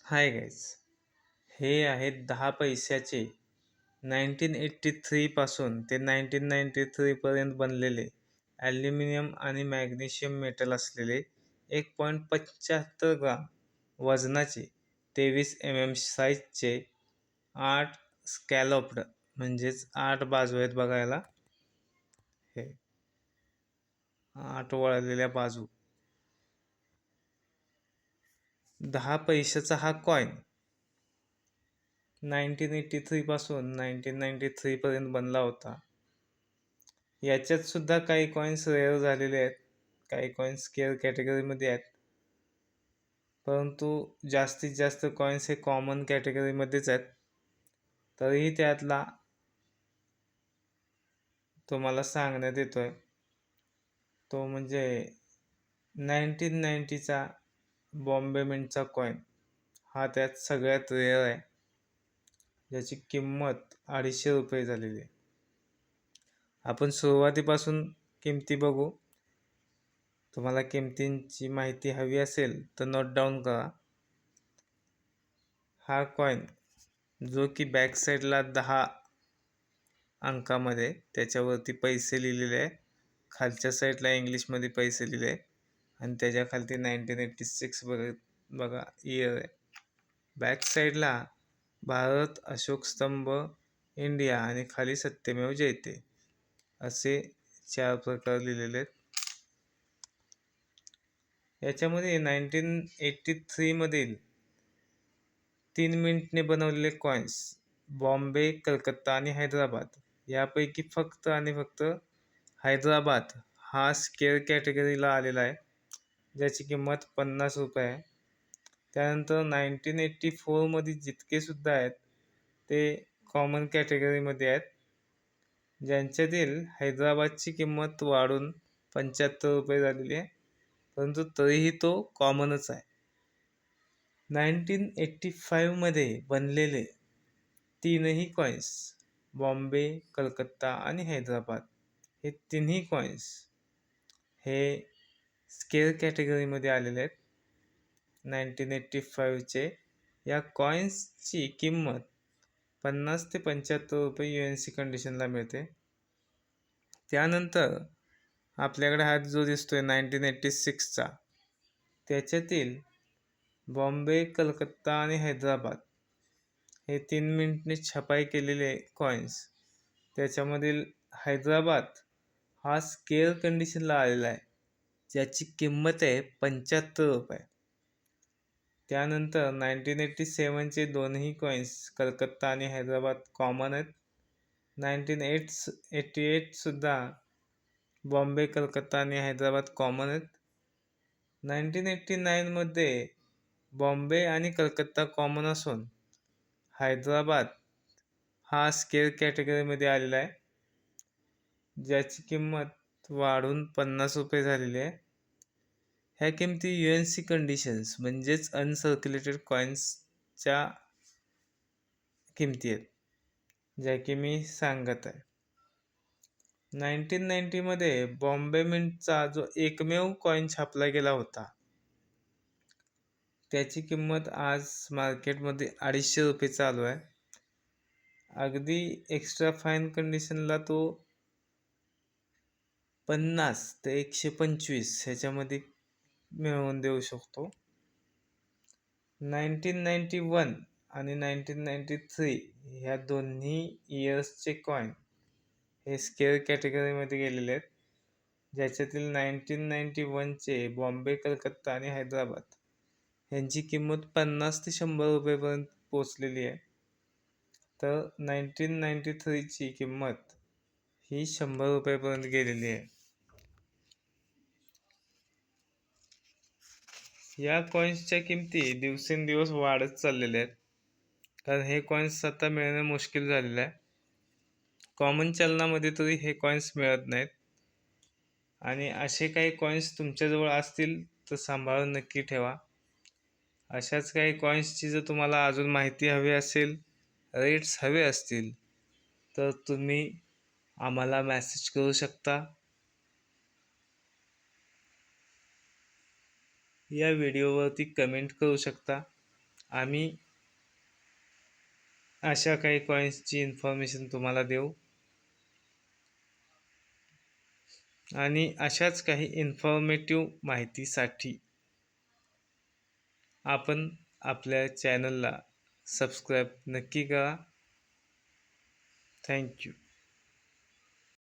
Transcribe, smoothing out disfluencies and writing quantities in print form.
Hi guys, हे आहेत 10 पैशाचे 1983 पासून ते 1993 पर्यंत बनलेले ॲल्युमिनियम आणि मॅग्नेशियम मेटल असलेले 1.75 ग्राम वजनाचे 23 साईजचे 8 स्कॅलॉप्ड म्हणजेच 8 बाजू आहेत बघायला. हे 8 वळलेल्या बाजू 10 पैशाचा हा कॉइन 1983 पासून 1993 पर्यंत बनला होता. याच्यात सुद्धा काही कॉइन्स रेअर झालेले आहेत, काही कॉइन्स स्केअर कॅटेगरीमध्ये आहेत, परंतु जास्तीत जास्त कॉइन्स हे कॉमन कॅटेगरीमध्येच आहेत. तरीही त्यातला तुम्हाला सांगण्यात येतोय तो म्हणजे 1990चा बॉम्बे मिंटचा कॉइन. हा त्यात सगळ्यात रेअर आहे, ज्याची किंमत 250 रुपये झालेली आहे. आपण सुरुवातीपासून किमती बघू. तुम्हाला किमतींची माहिती हवी असेल तर नोट डाऊन करा. हा कॉइन जो की बॅक साईडला 10 अंकामध्ये त्याच्यावरती पैसे लिहिलेले आहे, खालच्या साईडला इंग्लिशमध्ये पैसे लिहिले आहे आणि त्याच्या खालती 1986 बघा इयर आहे. बॅक साईडला भारत, अशोक स्तंभ, इंडिया आणि खाली सत्यमेव जयते असे 4 प्रकार लिहिलेले आहेत. याच्यामध्ये 1983 मधील 3 मिनिटने बनवलेले कॉइन्स बॉम्बे, कलकत्ता आणि हैदराबाद यापैकी फक्त आणि फक्त हैदराबाद हा स्केअर कॅटेगरीला आलेला आहे, ज्याची किंमत 50 रुपये आहे. त्यानंतर 1984 मध्ये जितके सुद्धा आहेत ते कॉमन कॅटेगरीमध्ये आहेत, ज्यांच्यातील हैदराबादची किंमत वाढून 75 रुपये झालेली आहे, परंतु तरीही तो कॉमनच आहे. 1985 मध्ये बनलेले तीनही कॉइन्स बॉम्बे, कलकत्ता आणि हैदराबाद हे तिन्ही कॉइन्स हे स्केअर कॅटेगरीमध्ये आलेले आहेत. 1985चे या कॉइन्सची किंमत 50 ते 75 रुपये UNC कंडिशनला मिळते. त्यानंतर आपल्याकडे हा जो दिसतोय 1986चा, त्याच्यातील बॉम्बे, कलकत्ता आणि हैदराबाद हे 3 मिनिटने छपाई केलेले कॉइन्स, त्याच्यामधील हैदराबाद हा स्केअर कंडिशनला आलेला आहे, ज्याची किंमत आहे 75 रुपये. त्यानंतर 1987चे दोनही कॉइन्स कलकत्ता आणि हैदराबाद कॉमन आहेत. 1988 सुद्धा बॉम्बे, कलकत्ता आणि हैदराबाद कॉमन आहेत. 1989 मध्ये बॉम्बे आणि कलकत्ता कॉमन असून हैदराबाद हा स्केअर कॅटेगरीमध्ये आलेला आहे, ज्याची किंमत वाढून 50 रुपये झालेली आहे. ह्या किमती UNC कंडिशन्स म्हणजेच अनसर्क्युलेटेड कॉइन्सच्या किमती आहेत, ज्या की मी सांगत आहे. 1990 मध्ये बॉम्बे मिंटचा जो एकमेव कॉइन छापला गेला होता, त्याची किंमत आज मार्केटमध्ये 250 रुपये चालू आहे. अगदी एक्स्ट्रा फाईन कंडिशनला तो 50 ते 125 ह्याच्यामध्ये मिळवून देऊ शकतो. 1991 आणि 1993 ह्या दोन्ही इयर्सचे कॉइन हे स्केअर कॅटेगरीमध्ये गेलेले आहेत, ज्याच्यातील 1991चे बॉम्बे, कलकत्ता आणि हैदराबाद यांची किंमत 50 ते 100 रुपयेपर्यंत पोचलेली आहे. तर 1993ची किंमत ही 100 रुपयेपर्यंत गेलेली आहे. या कॉइन्सच्या किमती दिवसेंदिवस वाढत चाललेल्या आहेत, कारण हे कॉइन्स आता मिळणं मुश्किल झालेलं आहे. कॉमन चलनामध्ये तरी हे कॉइन्स मिळत नाहीत. आणि असे काही कॉइन्स तुमच्याजवळ असतील तर सांभाळून नक्की ठेवा. अशाच काही कॉइन्सची जर तुम्हाला अजून माहिती हवी असेल, रेट्स हवे असतील, तर तुम्ही आम्हाला मेसेज करू शकता. या व्हिडिओवरती कमेंट करू शकता आम्ही अशा काही कॉईन्सची इन्फॉर्मेशन तुम्हाला देऊ आणि अशाच काही इन्फॉर्मेटिव्ह माहितीसाठी आपण आपल्या चॅनलला सबस्क्राईब नक्की करा. थँक्यू.